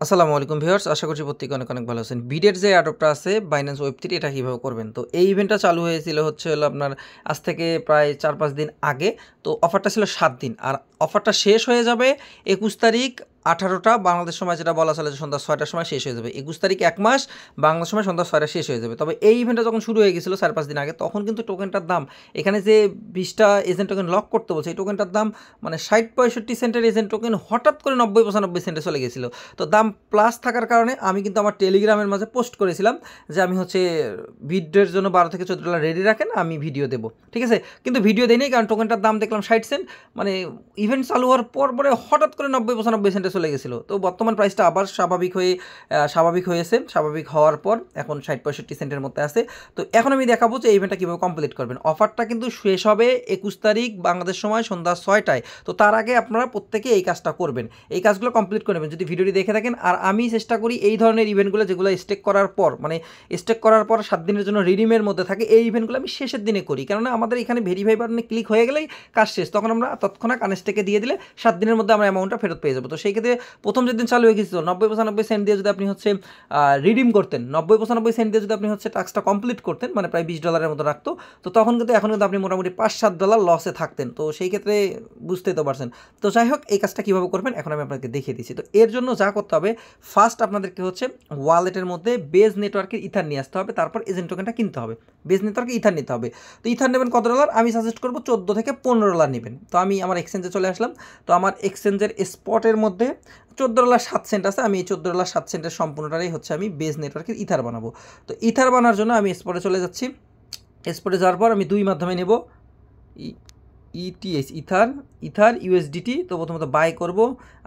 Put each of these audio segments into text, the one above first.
আসসালামু আলাইকুম ভিউয়ার্স, আশা করছি প্রত্যেকে অনেক অনেক ভালো আছেন। বিডের যে অ্যাডপটা আছে বাইন্যান্স ওয়েব3 এটা কীভাবে করবেন, তো এই ইভেন্টটা চালু হয়েছিল হলো আপনার আজ থেকে প্রায় 4-5 দিন আগে। তো অফারটা ছিল 7 দিন, আর অফারটা শেষ হয়ে যাবে 21 তারিখ 18টা বাংলাদেশ সময়, যেটা বলা চলে যে সন্ধ্যা 6টার সময় শেষ হয়ে যাবে। 21 তারিখ 1 মাস বাংলাদেশ সময় সন্ধ্যা 6টায় শেষ হয়ে যাবে। তবে এই ইভেন্টটা যখন শুরু হয়ে গেছিলো 4-5 দিন আগে, তখন কিন্তু টোকেনটার দাম, এখানে যে 20টা এজেন্ট টোকেন লক করতে বলছে, এই টোকেনটার দাম মানে 60-65 সেন্টের এজেন্ট টোকেন হঠাৎ করে 90-95 সেন্টে চলে গেছিলো। তো দাম প্লাস থাকার কারণে আমি কিন্তু আমার টেলিগ্রামের মাঝে পোস্ট করেছিলাম যে আমি ভিডিওর জন্য 12 থেকে 14 ডলার রেডি রাখেন, আমি ভিডিও দেবো, ঠিক আছে। কিন্তু ভিডিও দেয়নি, কারণ টোকেনটার দাম দেখলাম 60 সেন্ট, মানে ইভেন্ট চালু হওয়ার পরে হঠাৎ করে 90-95 সেন্টে চলে গেছিলো। তো বর্তমান প্রাইসটা আবার স্বাভাবিক হয়েছে। স্বাভাবিক হওয়ার পর এখন 60-65 সেন্টের মধ্যে আছে। তো এখন আমি দেখাবো যে এই ইভেন্টটা কীভাবে কমপ্লিট করবেন। অফারটা কিন্তু শেষ হবে 21 তারিখ বাংলাদেশ সময় সন্ধ্যা 6টায়। তো তার আগে আপনারা প্রত্যেকে এই কাজটা করবেন, এই কাজগুলো কমপ্লিট করে নেবেন যদি ভিডিওটি দেখে থাকেন। আর আমি চেষ্টা করি এই ধরনের ইভেন্টগুলো যেগুলো স্টেক করার পর, 7 দিনের জন্য রিডিমের মধ্যে থাকে, এই ইভেন্টগুলো আমি শেষের দিনে করি, কেননা আমাদের এখানে ভেরিফাই বাটনে ক্লিক হয়ে গেলেই কাজ শেষ, তখন আমরা তৎক্ষণাৎ আনস্টেকে দিয়ে দিলে 7 দিনের মধ্যে আমরা অ্যামাউন্টটা ফেরত পেয়ে যাবো। তো সেই ক্ষেত্রে প্রথম যেদিন চালু হয়ে গেছিল 90-95 সেন্ট দিয়ে যদি আপনি রিডিম করতেন, 90-95 সেন্ট দিয়ে যদি আপনি টাস্কটা কমপ্লিট করতেন, মানে প্রায় $20 মতো রাখতো, তো তখন কিন্তু এখন কিন্তু আপনি মোটামুটি $5-7 লসে থাকতেন। তো সেই ক্ষেত্রে বুঝতেই তো পারছেন। তো যাই হোক, এই কাজটা কীভাবে করবেন এখন আমি আপনাকে দেখিয়ে দিচ্ছি। তো এর জন্য যা করতে হবে, ফার্স্ট আপনাদেরকে ওয়ালেটের মধ্যে বেজ নেটওয়ার্কের ইথার নিয়ে আসতে হবে, তারপর এজেন্ট টোকেনটা কিনতে হবে। বেজ নেটওয়ার্কে ইথার নিতে হবে। তো ইথার নেবেন কত ডলার? আমি সাজেস্ট করবো 14 থেকে 15 ডলার নেবেন। তো আমি আমার এক্সচেঞ্জে চলে আসলাম। তো আমার এক্সচেঞ্জের স্পটের মধ্যে $14.07 আছে। আমি এই $14.07 সম্পূর্ণটাই আমি বেজ নেটওয়ার্কের ইথার বানাবো। তো ইথার বানার জন্য আমি স্পটে চলে যাচ্ছি। স্পটে যাওয়ার পর আমি 2 মাধ্যমে নেব, ইটিএস ইথার ইউএসডিটি। তো প্রথমত বাই করব।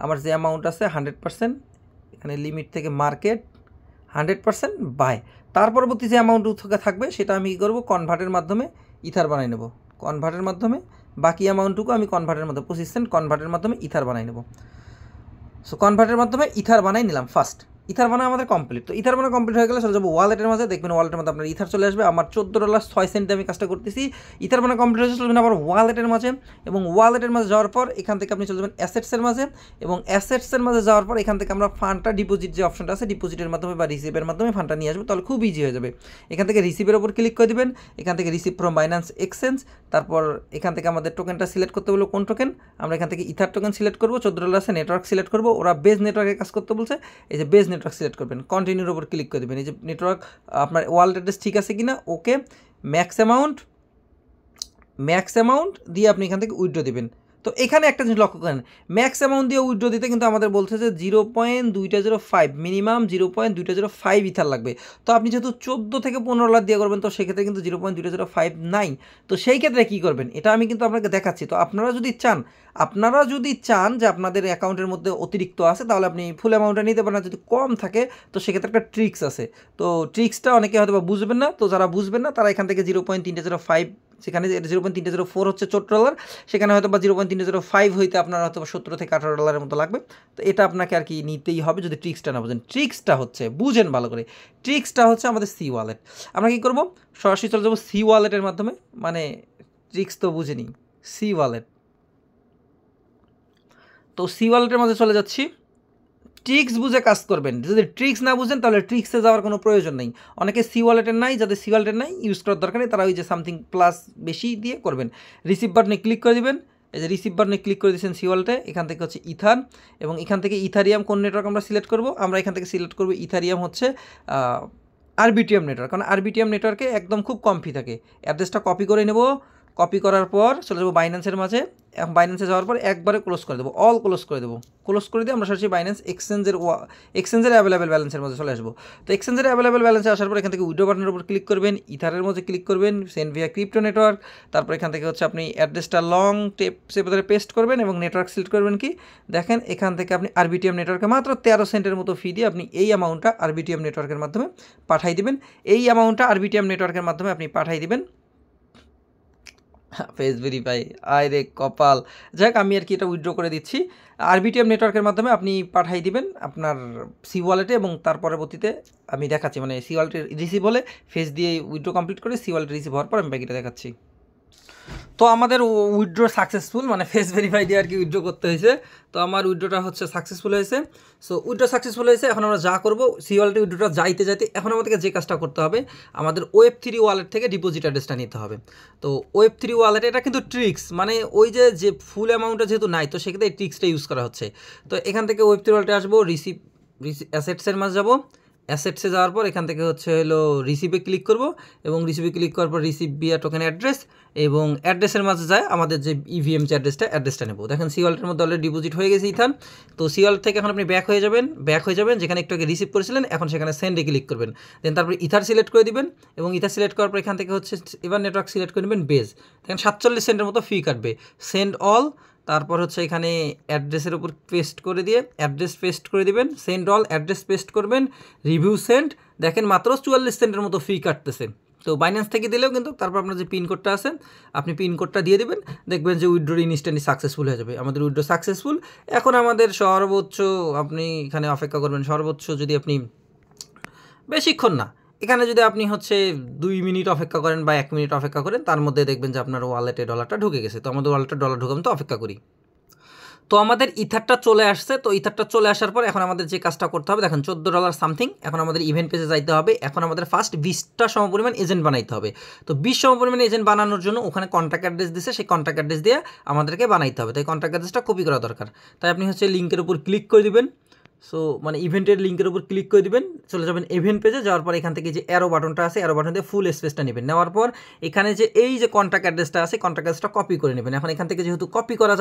আমার যে অ্যামাউন্ট আছে 100%, এখানে লিমিট থেকে মার্কেট 100% বাই। তার পরবর্তী যে অ্যামাউন্ট থাকবে সেটা আমি কী করবো, কনভার্টের মাধ্যমে ইথার বানাই নেব। কনভার্টের মাধ্যমে বাকি অ্যামাউন্টটুকু আমি কনভার্টের মধ্যে 25 সেন্ট কনভার্টের মাধ্যমে ইথার বানাই নেব। সো কনভার্টের মাধ্যমে ইথার বানাই নিলাম ফার্স্ট। ইথার বানা আমাদের কমপ্লিট। তো ইথার বানা কমপ্লিট হয়ে গেলে চলে যাবো ওয়ালেটের মাঝে, দেখবেন ওয়ালেটের মধ্যে আপনার ইথার চলে আসবে। আমার $14.06 আমি কাজটা করতেছি। ইথার বানা কমপ্লিট হয়ে চলে যাবেন আবার ওয়ালেটের মাঝে, এবং ওয়ালেটের মাঝে যাওয়ার পর এখান থেকে আপনি চলে যাবেন অ্যাসেটসের মাঝে, এবং অ্যাসেটসের মাঝে যাওয়ার পর এখান থেকে আমরা ফান্ডটা ডিপোজিট যে অপশনটা আছে, ডিপোজিটের মাধ্যমে বা রিসিভের মাধ্যমে ফান্ডটা নিয়ে আসবো, তাহলে খুব ইজি হয়ে যাবে। এখান থেকে রিসিভের ওপর ক্লিক করে দেবেন, এখান থেকে রিসিভ ফ্রম বাইন্যান্স এক্সচেঞ্জ, তারপর এখান থেকে আমাদের টোকেনটা সিলেক্ট করতে বলবো কোন টোকেন, আমরা এখান থেকে ইথার টোকেন সিলেক্ট করবো। $14 আছে, নেটওয়ার্ক সিলেক্ট করবো, ওরা বেজ নেটওয়ার্কে কাজ করতে বলছে, এই যে বেজ নেটওয়ার্ক সিলেক্ট করবেন, কন্টিনিউর ওপর ক্লিক করে দেবেন। এই যে নেটওয়ার্ক আপনার ওয়ালেট অ্যাড্রেস ঠিক আছে কিনা, ওকে। ম্যাক্স অ্যামাউন্ট দিয়ে আপনি এখান থেকে উইথড্র দেবেন। তো এখানে একটা জিনিস লক্ষ্য করেন, ম্যাক্স অ্যামাউন্ট দিয়ে উইথড্র দিতে কিন্তু আমাদের বলছে যে 0.205 মিনিমাম 0.205 ইথার লাগবে। তো আপনি যেহেতু 14 থেকে 15 ডলার দিয়ে করবেন, তো সেক্ষেত্রে কিন্তু 0.205 তো সেই ক্ষেত্রে কী করবেন এটা আমি কিন্তু আপনাকে দেখাচ্ছি। তো আপনারা যদি চান যে আপনাদের অ্যাকাউন্টের মধ্যে অতিরিক্ত আছে, তাহলে আপনি ফুল অ্যামাউন্টটা নিতে পারেন। যদি কম থাকে তো সেক্ষেত্রে একটা ট্রিক্স আছে। তো ট্রিক্সটা অনেকে হয়তো বা বুঝবেন না। তো যারা বুঝবেন না তারা এখান থেকে 0.305, সেখানে 0.304 হচ্ছে $14, সেখানে হয়তো বা 0.305 হইতে আপনার হয়তো 17 থেকে 18 ডলারের মতো লাগবে। তো এটা আপনাকে আর কি নিতেই হবে যদি ট্রিক্সটা না বুঝেন। ট্রিক্সটা বুঝেন ভালো করে, ট্রিক্সটা আমাদের সি ওয়ালেট। আমরা কী করবো, সরাসরি চলে যাবো সি ওয়ালেটের মাধ্যমে, মানে ট্রিক্স তো বুঝে নিই, সি ওয়ালেট। তো সি ওয়ালেটের মাঝে চলে যাচ্ছি। ট্রিক্স বুঝে কাজ করবেন, যদি ট্রিক্স না বুঝেন তাহলে ট্রিক্সে যাওয়ার কোনো প্রয়োজন নেই। অনেকে সি ওয়ালেটের নাই, যাদের সি ওয়ালেটের নাই ইউজ করার দরকার নেই, তারা ওই যে সামথিং প্লাস বেশি দিয়ে করবেন। রিসিভ বাটনে ক্লিক করে দেবেন, এই যে রিসিভ বাটনে ক্লিক করে দিয়েছেন সি ওয়ালেটে, এখান থেকে ইথার, এবং এখান থেকে ইথারিয়াম কোন নেটওয়ার্ক আমরা সিলেক্ট করবো, আমরা এখান থেকে সিলেক্ট করবো ইথারিয়াম আরবিটিএম নেটওয়ার্ক, কারণ আরবিটিএম নেটওয়ার্কে একদম খুব কম ফি থাকে। অ্যাড্রেসটা কপি করে নেব, কপি করার পর চলে যাবো বাইন্যান্সের মাঝে। বাইন্যান্সে যাওয়ার পর একবারে ক্লোজ করে দেবো, অল ক্লোজ করে দেবো। ক্লোজ করে দিয়ে আমরা সরাসরি বাইন্যান্স এক্সচেঞ্জের অ্যাভেলেবেল ব্যালেন্সের মধ্যে চলে আসবো। তো এক্সচেঞ্জের অ্যাভেলেবেল ব্যালেন্সে আসার পর এখান থেকে উইড্রো বাটনের উপর ক্লিক করবেন, ইথারের মধ্যে ক্লিক করবেন, সেন্ড ভিয়া ক্রিপ্টো নেটওয়ার্ক। তারপর এখান থেকে আপনি অ্যাড্রেসটা লং টেপের পেস্ট করবেন এবং নেটওয়ার্ক সিলেক্ট করবেন। কি দেখেন, এখান থেকে আপনি আরবিটিএম নেটওয়ার্কে মাত্র 13 সেন্টের মতো ফি দিয়ে আপনি এই অ্যামাউন্টটা আরবিটিএম নেটওয়ার্কের মাধ্যমে পাঠাই দিবেন। এই অ্যামাউন্টটা আরবিটিএম নেটওয়ার্কের মাধ্যমে আপনি পাঠাই দিবেন। ফেস ভেরিফাই, আয় রে কপাল। যাই হোক, আমি আর কি এটা উইথড্র করে দিচ্ছি। আরবিটিএম নেটওয়ার্কের মাধ্যমে আপনি পাঠাই দিবেন আপনার সি ওয়ালেটে, এবং তার পরবর্তীতে আমি দেখাচ্ছি, মানে সি ওয়ালেটে রিসিভ হলে ফেস দিয়ে উইথড্র কমপ্লিট করে সি ওয়ালেটে রিসিভ হওয়ার পর আমি বাকিটা দেখাচ্ছি। তো আমাদের উইথড্র সাকসেসফুল, মানে ফেস ভেরিফাই দিয়ে আর কি উইথড্র করতে হয়েছে। তো আমার উইথড্রটা হচ্ছে সাকসেসফুল হয়েছে। সো উইথড্র সাকসেসফুল হয়েছে। এখন আমরা যা করবো, সি ওয়ালেটে উইথড্রটা যাইতে এখন আমাদেরকে যে কাজটা করতে হবে, আমাদের Web3 ওয়ালেট থেকে ডিপোজিট অ্যাড্রেসটা নিতে হবে। তো Web3 ওয়ালেট এটা কিন্তু ট্রিক্স, মানে ওই যে ফুল অ্যামাউন্টটা যেহেতু নাই, তো সেক্ষেত্রে এই ট্রিক্সটা ইউজ করা হচ্ছে। তো এখান থেকে Web3 ওয়ালেটে আসবো, রিসিভ অ্যাসেটসের মাঝে যাবো। অ্যাসেটসে যাওয়ার পর এখান থেকে হচ্ছে হলো রিসিভে ক্লিক করব, এবং রিসিভে ক্লিক করার পর রিসিভ বিয়া টোকেন অ্যাড্রেস, এবং অ্যাড্রেসের মাঝে যায় আমাদের যে ইভিএম যে অ্যাড্রেসটা নেব। দেখেন সি ওয়ালেটের মধ্যে অলরেডি ডিপোজিট হয়ে গেছে ইথান। তো সি ওয়ালেট থেকে এখন আপনি ব্যাক হয়ে যাবেন যেখানে একটু আগে রিসিভ করেছিলেন, এখন সেখানে সেন্ডে ক্লিক করবেন। দেন তারপরে ইথার সিলেক্ট করে দিবেন, এবং ইথার সিলেক্ট করার পর এখান থেকে হচ্ছে এবার নেটওয়ার্ক সিলেক্ট করে নেবেন বেজ। দেখেন 47 সেন্টের মতো ফি কাটবে। সেন্ড অল, তারপর হচ্ছে এখানে অ্যাড্রেসের উপর পেস্ট করে দিয়ে অ্যাড্রেস পেস্ট করে দিবেন, সেন্ড অল অ্যাড্রেস পেস্ট করবেন, রিভিউ সেন্ড। দেখেন মাত্র 44 সেন্টের মতো ফি কাটতেছে। তো বাইন্যান্স থেকে দিলেও কিন্তু তারপর আপনার যে পিন কোডটা আছে, আপনি পিন কোডটা দিয়ে দেবেন, দেখবেন যে উইথড্র ইনস্ট্যান্টলি সাকসেসফুল হয়ে যাবে। আমাদের উইথড্র সাকসেসফুল। এখন আমাদের সর্বোচ্চ আপনি এখানে অপেক্ষা করবেন, সর্বোচ্চ যদি আপনি বেশিক্ষণ না, এখানে যদি আপনি হচ্ছে 2 মিনিট অপেক্ষা করেন বা 1 মিনিট অপেক্ষা করেন, তার মধ্যে দেখবেন যে আপনার ওয়ালেটে ডলারটা ঢুকে গেছে। তো আমাদের ওয়ালেটে ডলার ঢুকাম, তো অপেক্ষা করি। তো আমাদের ইথারটা চলে আসছে। তো ইথারটা চলে আসার পর এখন আমাদের যে কাজটা করতে হবে, দেখেন $14 সামথিং। এখন আমাদের ইভেন্ট পেজে যাইতে হবে। এখন আমাদের ফার্স্ট 20টা সমপরিমাণ এজেন্ট বানাইতে হবে। তো 20 সমপরিমাণ এজেন্ট বানানোর জন্য ওখানে কন্ট্যাক্ট অ্যাড্রেস দিচ্ছে, সেই কন্ট্যাক্ট অ্যাড্রেস দিয়ে আমাদেরকে বানাইতে হবে। তাই কন্ট্যাক্ট অ্যাড্রেসটা কপি করা দরকার। তাই আপনি হচ্ছে লিঙ্কের উপর ক্লিক করে দিবেন। সো মানে ইভেন্টের লিঙ্কের উপর ক্লিক করে দিবেন, চলে যাবেন ইভেন্ট পেজে। যাওয়ার পর এখান থেকে যে অ্যারো বাটনটা আছে, অ্যারো বাটন দিয়ে ফুল স্পেসটা নেবেন। নেওয়ার পর এখানে যে এই যে কন্ট্যাক্ট অ্যাড্রেসটা আছে, কন্ট্যাক্ট অ্যাড্রেসটা কপি করে নেবেন। এখন এখান থেকে যেহেতু কপি করা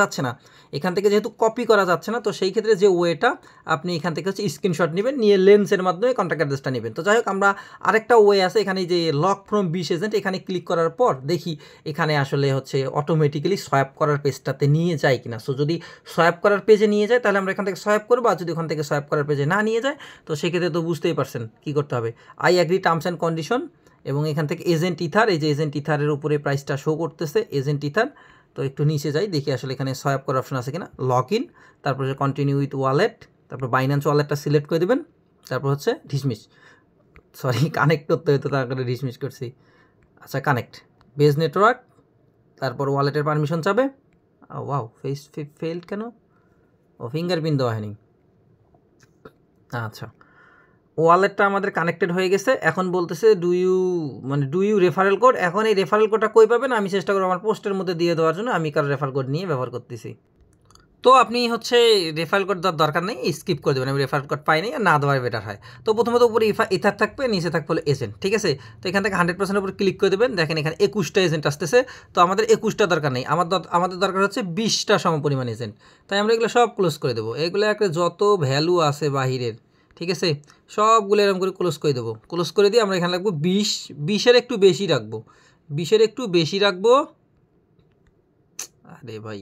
যাচ্ছে না, তো সেই ক্ষেত্রে যে ওয়েটা, আপনি এখান থেকে হচ্ছে স্ক্রিনশট নেবেন, নিয়ে লেন্সের মাধ্যমে কন্ট্যাক্ট অ্যাড্রেসটা নেবেন। তো যাই হোক, আমরা আরেকটা ওয়ে আছে, এখানে যে লক ফ্রম 20 এজেন্ট, এখানে ক্লিক করার পর দেখি এখানে আসলে হচ্ছে অটোমেটিক্যালি সোয়াইপ করার পেজটাতে নিয়ে যায় কিনা। সো যদি সোয়াইপ করার পেজে নিয়ে যায়, তাহলে আমরা এখান থেকে সোয়াইপ করবো। আর যদি ওখান থেকে সোয়াইপ করার পেজে না নিয়ে যায়, তো সেক্ষেত্রে তো বুঝতেই পারছেন কী করতে হবে। I agree terms and condition, এবং এখান থেকে এজেন্ট ইথার, এই যে এজেন্ট ইথারের উপরে প্রাইসটা শো করতেছে, এজেন্ট ইথার। তো একটু নিচে যাই, দেখি আসলে এখানে সোয়াইপ করার অপশন আছে কিনা। লগ ইন, তারপরে কন্টিনিউ উইথ ওয়ালেট, তারপর বাইন্যান্স ওয়ালেটটা সিলেক্ট করে দেবেন। তারপর হচ্ছে কানেক্ট করতে হতো, তার করে ডিসমিস করছি। আচ্ছা, কানেক্ট বেজ নেটওয়ার্ক, তারপর ওয়ালেটের পারমিশন চাবে। ওয়াও, ফেস ফেলড কেন? ও ফিঙ্গারপ্রিন্ট দেওয়া হয়নি। আচ্ছা, ওয়ালেটটা আমাদের কানেক্টেড হয়ে গেছে। এখন বলতেছে ডু ইউ রেফারেল কোড। এখন এই রেফারেল কোডটা কই পাবেন? আমি চেষ্টা করবো আমার পোস্টের মধ্যে দিয়ে দেওয়ার জন্য। আমি কারো রেফারেল কোড নিয়ে ব্যবহার করতেছি। তো আপনি হচ্ছে রেফারেল কোড দেওয়ার দরকার নেই, স্কিপ করে দেবেন। আমি রেফারেল কোড পাইনি, আর না দেওয়ার বেটার হয়। তো প্রথমত উপরে ইথার থাকবে, নিচে থাকবে হলো এজেন্ট, ঠিক আছে। তো এখান থেকে 100% উপর ক্লিক করে দেবেন। দেখেন এখানে 21টা এজেন্ট আসতেছে। তো আমাদের 21টা দরকার নেই, আমাদের দরকার হচ্ছে 20টা সমপরিমাণ এজেন্ট। তাই আমরা এগুলো সব ক্লোজ করে দেবো। এগুলো একটা যত ভ্যালু আছে বাহিরের, ঠিক আছে, সবগুলো এরকম করে ক্লোজ করে দেবো। ক্লোজ করে দিয়ে আমরা এখানে রাখবো 20 একটু বেশি রাখবো, 20 একটু বেশি রাখবো। আরে ভাই,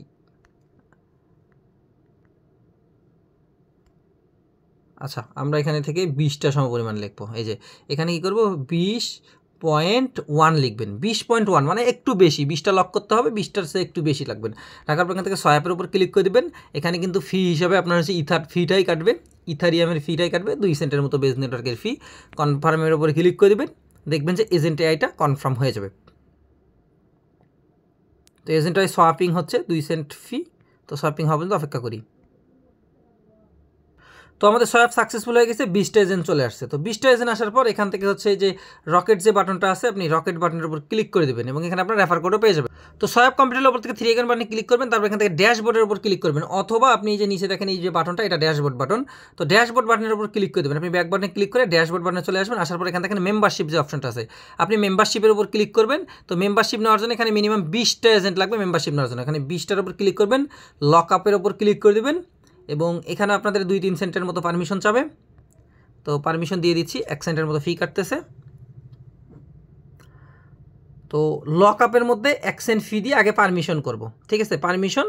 আচ্ছা, আমরা এখানে থেকে 20টা সমপরিমাণ লিখবো। এই যে এখানে কী করবো, 20.1 লিখবেন। 20.1 মানে একটু বেশি, 20টা লক করতে হবে, 20টার সে একটু বেশি লাগবেন। রাখার পর এখান থেকে সোয়াইপের উপর ক্লিক করে দেবেন। এখানে কিন্তু ফি হিসাবে আপনার হচ্ছে ফিটাই কাটবে, ইথারিয়ামের ফিটাই কাটবে 2 সেন্টের মতো বেজ নেটওয়ার্কের ফি। কনফার্মের উপরে ক্লিক করে দেবেন, দেখবেন যে এজেন্ট আইটা কনফার্ম হয়ে যাবে। তো এজেন্ট আই সোয়াপিং হচ্ছে 2 সেন্ট ফি। তো সোয়াপিং হবে, তো অপেক্ষা করি। তো আমাদের সোয়াপ সাকসেসফুল হয়ে গেছে, 20টা এজেন্ট চলে আসছে। তো 20টা এজেন্ট আসার পর এখান থেকে হচ্ছে যে রকেট যে বাটনটা আছে, আপনি রকেট বাটনের উপর ক্লিক করে দেবেন, এবং এখানে আপনার রেফার কোডও পেয়ে যাবেন। তো সোয়াপ কম্পিউটারের উপর থেকে 3 আইকন বাটনে ক্লিক করবেন, তারপর এখান থেকে ড্যাশবোর্ডের উপর ক্লিক করবেন, অথবা আপনি যে নিচে দেখেন এই যে বাটনটা, এটা ড্যাশবোর্ড বাটন। তো ড্যাশবোর্ড বাটনের উপর ক্লিক করে দেবেন। আপনি ব্যাক বাটনে ক্লিক করে ড্যাশবোর্ড বাটনে চলে আসবেন। আসার পর এখান থেকে মেম্বারশিপ যে অপশনটা আছে, আপনি মেম্বারশিপের উপর ক্লিক করবেন। তো মেম্বারশিপ নেওয়ার জন্য এখানে মিনিমাম 20টা এজেন্ট লাগবে মেম্বারশিপ নেওয়ার জন্য। এখানে 20টার উপর ক্লিক করবেন, লক আপের উপর ক্লিক করে দেবেন, এবং এখানে আপনাদের 2-3 সেন্টের মতো পারমিশন চাবে। তো পারমিশন দিয়ে দিচ্ছি, 1 সেন্টের মতো ফি কাটতেছে। তো লক আপের মধ্যে 1 সেন্ট ফি দিয়ে আগে পারমিশন করব, ঠিক আছে, পারমিশন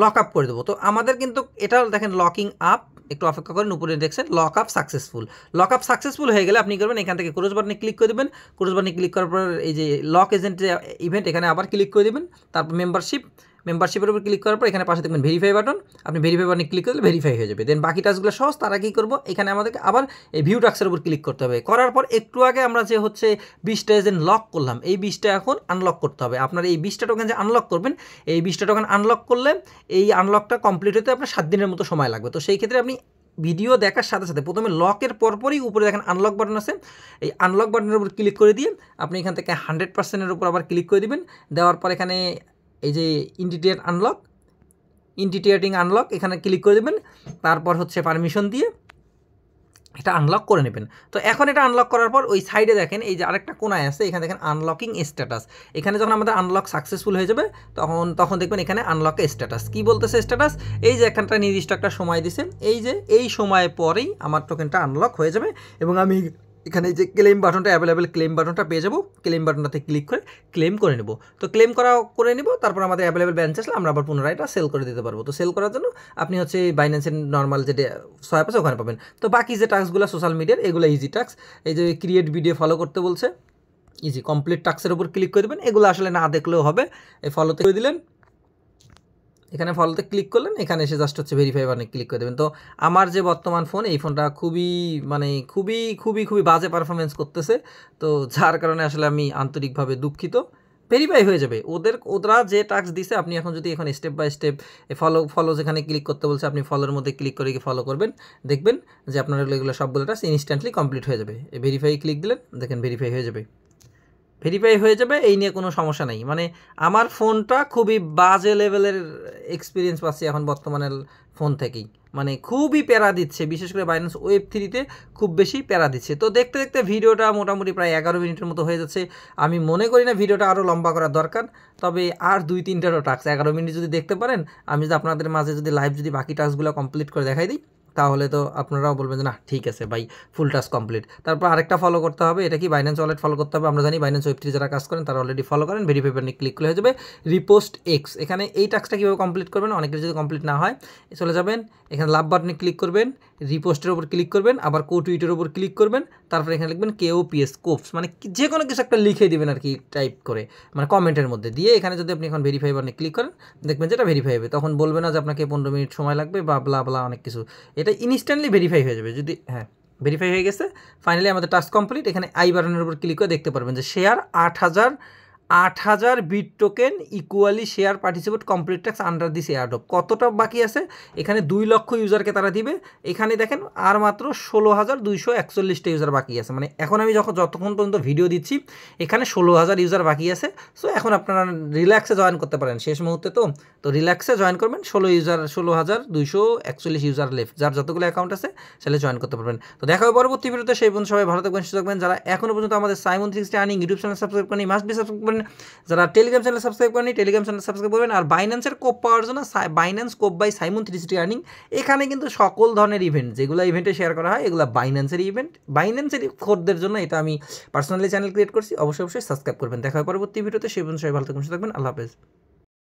লক আপ করে দেবো। তো আমাদের কিন্তু এটা দেখেন লকিং আপ, একটু অপেক্ষা করেন, উপরে দেখছেন lock up successful. Lock up successful হয়ে গেলে আপনি করবেন এখান থেকে ক্লোজ বাটনে ক্লিক করে দেবেন। ক্লোজ বাটনে ক্লিক করার পর এই যে লক এজেন্ট যে ইভেন্ট, এখানে আবার ক্লিক করে দেবেন। তারপর মেম্বারশিপের উপর ক্লিক করার পর এখানে পাশে দেখবেন ভেরিফাই বাটন, আপনি ভেরিফাই বাটনে ক্লিক করলে ভেরিফাই হয়ে যাবে। দেন বাকি টাস্কগুলো সহজ, তারা কী করবো, এখানে আমাদেরকে আবার এই ভিউ টাস্কের উপর ক্লিক করতে হবে। করার পর একটু আগে আমরা যে হচ্ছে 20টা এজেন্ট লক করলাম, এই 20টা এখন আনলক করতে হবে। আপনার এই 20টা টোকেন যে আনলক করবেন, এই 20টা টোকেন আনলক করলে এই আনলকটা কমপ্লিট হতে আপনার 7 দিনের মতো সময় লাগবে। তো সেই ক্ষেত্রে আপনি ভিডিও দেখার সাথে সাথে প্রথমে লকের পরপরই উপরে দেখেন আনলক বাটন আছে, এই আনলক বাটনের উপর ক্লিক করে দিয়ে আপনি এখান থেকে 100%-এর উপর আবার ক্লিক করে দিবেন। দেওয়ার পর এখানে এই যে ইন্টিটিয়েটিং আনলক এখানে ক্লিক করে দেবেন। তারপর হচ্ছে পারমিশন দিয়ে এটা আনলক করে নেবেন। তো এখন এটা আনলক করার পর ওই সাইডে দেখেন এই যে আরেকটা কোনায় আছে, এখানে দেখেন আনলকিং স্ট্যাটাস। এখানে যখন আমাদের আনলক সাকসেসফুল হয়ে যাবে তখন দেখবেন এখানে আনলক স্ট্যাটাস কী বলতেছে, স্ট্যাটাস এই যে এখানটা নির্দিষ্ট একটা সময় দিছে, এই যে এই সময় পরেই আমার টোকেনটা আনলক হয়ে যাবে এবং আমি এখানে যে ক্লেম বাটনটা অ্যাভেলেবেল ক্লেম বাটনটা পেয়ে যাবো। ক্লেম বাটনটাতে ক্লিক করে ক্লেম করে নেব। তো ক্লেম করে নেব, তারপর আমাদের অ্যাভেলেবেল ব্যালেন্স আসলে আমরা আবার পুনরায় এটা সেল করে দিতে পারবো। তো সেল করার জন্য আপনি হচ্ছে বাইন্যান্সের নর্মাল যে সোয়াপ আছে ওখানে পাবেন। তো বাকি যে টাস্কগুলো সোশ্যাল মিডিয়ার এগুলো ইজি টাস্ক, এই যে ক্রিয়েট ভিডিও ফলো করতে বলছে, ইজি কমপ্লিট টাস্কের উপর ক্লিক করে দেবেন। এগুলো আসলে না দেখলেও হবে, এই ফলোতে করে দিলেন, এখানে ফলোতে ক্লিক করলেন, এখানে এসে জাস্ট হচ্ছে ভেরিফাই বাটনে ক্লিক করে দেবেন। তো আমার যে বর্তমান ফোন, এই ফোনটা খুবই বাজে পারফরমেন্স করতেছে, তো যার কারণে আসলে আমি আন্তরিকভাবে দুঃখিত। ভেরিফাই হয়ে যাবে, ওরা যে টাস্ক দিছে, আপনি এখন যদি এখন স্টেপ বাই স্টেপ ফলো যেখানে ক্লিক করতে বলছে আপনি ফলোর মধ্যে ক্লিক করে ফলো করবেন, দেখবেন যে আপনার এগুলো সবগুলো টাস্ক ইনস্ট্যান্টলি কমপ্লিট হয়ে যাবে। ভেরিফাই ক্লিক দিলেন, দেখেন ভেরিফাই হয়ে যাবে, এই নিয়ে কোনো সমস্যা নেই। মানে আমার ফোনটা খুবই বাজে লেভেলের এক্সপিরিয়েন্স পাচ্ছি এখন বর্তমানে ফোন থেকেই, মানে খুবই প্যারা দিচ্ছে, বিশেষ করে বাইন্যান্স Web3-তে খুব বেশি প্যারা দিচ্ছে। তো দেখতে দেখতে ভিডিওটা মোটামুটি প্রায় 11 মিনিটের মতো হয়ে যাচ্ছে। আমি মনে করি না ভিডিওটা আরও লম্বা করার দরকার, তবে আর 2-3টারও টাস্ক 11 মিনিট যদি দেখতে পারেন, আমি যদি আপনাদের মাঝে যদি লাইভ যদি বাকি টাস্কগুলো কমপ্লিট করে দেখাই দিই, তাহলে তো আপনারাও বলবেন যে না ঠিক আছে ভাই, ফুল টাস্ক কমপ্লিট। তারপর আরেকটা ফলো করতে হবে, এটা কি বাইন্যান্স ওয়ালেট ফলো করতে হবে। আমরা জানি বাইন্যান্স Web3 যারা কাজ করেন তারা অলরেডি ফলো করেন। ভেরিফাই বাটনে ক্লিক করে হয়ে যাবে রিপোস্ট এক্স। এখানে এই টাস্কটা কীভাবে কমপ্লিট করবেন, অনেকের যদি কমপ্লিট না হয় চলে যাবেন এখানে লাভ বাটনে ক্লিক করবেন, রিপোস্টের উপর ক্লিক করবেন, আবার টুইটের উপর ক্লিক করবেন, তারপর এখানে লিখবেন KOPS কোপস, মানে যে কোনো কিছু একটা লিখে দেবেন আর কি, টাইপ করে মানে কমেন্টের মধ্যে দিয়ে। এখানে যদি আপনি এখন ভেরিফাই বাটনে ক্লিক করেন, দেখবেন যেটা ভেরিফাই হবে, তখন বলবে না যে আপনাকে 15 মিনিট সময় লাগবে বা ব্লা অনেক কিছু, এটা ইনস্ট্যান্টলি ভেরিফাই হয়ে যাবে। যদি হ্যাঁ ভেরিফাই হয়ে গেছে, ফাইনালি আমাদের টাস্ক কমপ্লিট। এখানে আই বাটনের উপর ক্লিক করে দেখতে পারবেন যে share 8,000 bit token equally share participate complete task under this airdrop. কতটা বাকি আছে, এখানে 2 লক্ষ ইউজারকে তারা দিবে। এখানে দেখেন আর মাত্র 16,241টা ইউজার বাকি আছে। মানে এখন আমি যতক্ষণ পর্যন্ত ভিডিও দিচ্ছি এখানে 16,000 ইউজার বাকি আছে। সো এখন আপনারা রিল্যাক্সে জয়েন করতে পারেন, শেষ মুহূর্তে তো রিল্যাক্সে জয়েন করবেন। 16,241 ইউজার লেফট, যার যতগুলো অ্যাকাউন্ট আছে সেটা জয়েন করতে পারবেন। তো দেখা হবে পরবর্তী ভিডিওতে, সেই পর্যন্ত সবাই ভালো থাকবেন, সুস্থ থাকবেন। যারা এখনও পর্যন্ত আমাদের Simon360 earning YouTube channel subscribe করেনি, মাস্ট বি সাবস্ক্রাইব করেন। যারা টেলিগ্রাম চ্যানেল সাবস্ক্রাইব করেনি, টেলিগ্রাম চ্যানেল সাবস্ক্রাইব করবেন। আর বাইন্যান্সের কোপ পাওয়ার জন্য বাইন্যান্স কোপ বাই Simon360 আর্নিং, এখানে কিন্তু সকল ধরনের ইভেন্ট যেগুলো ইভেন্টে শেয়ার করা হয় এগুলো বাইন্যান্সের ইভেন্ট, বাইন্যান্সের খোরদের জন্য এটা আমি পার্সোনালি চ্যানেল ক্রিয়েট করছি। অবশ্যই সাবস্ক্রাইব করবেন। দেখা হয় পরবর্তী ভিডিওতে, সেই পর্যন্ত সবাই ভালো থাকবেন, সুস্থ থাকবেন। আল্লাহ হাফেজ।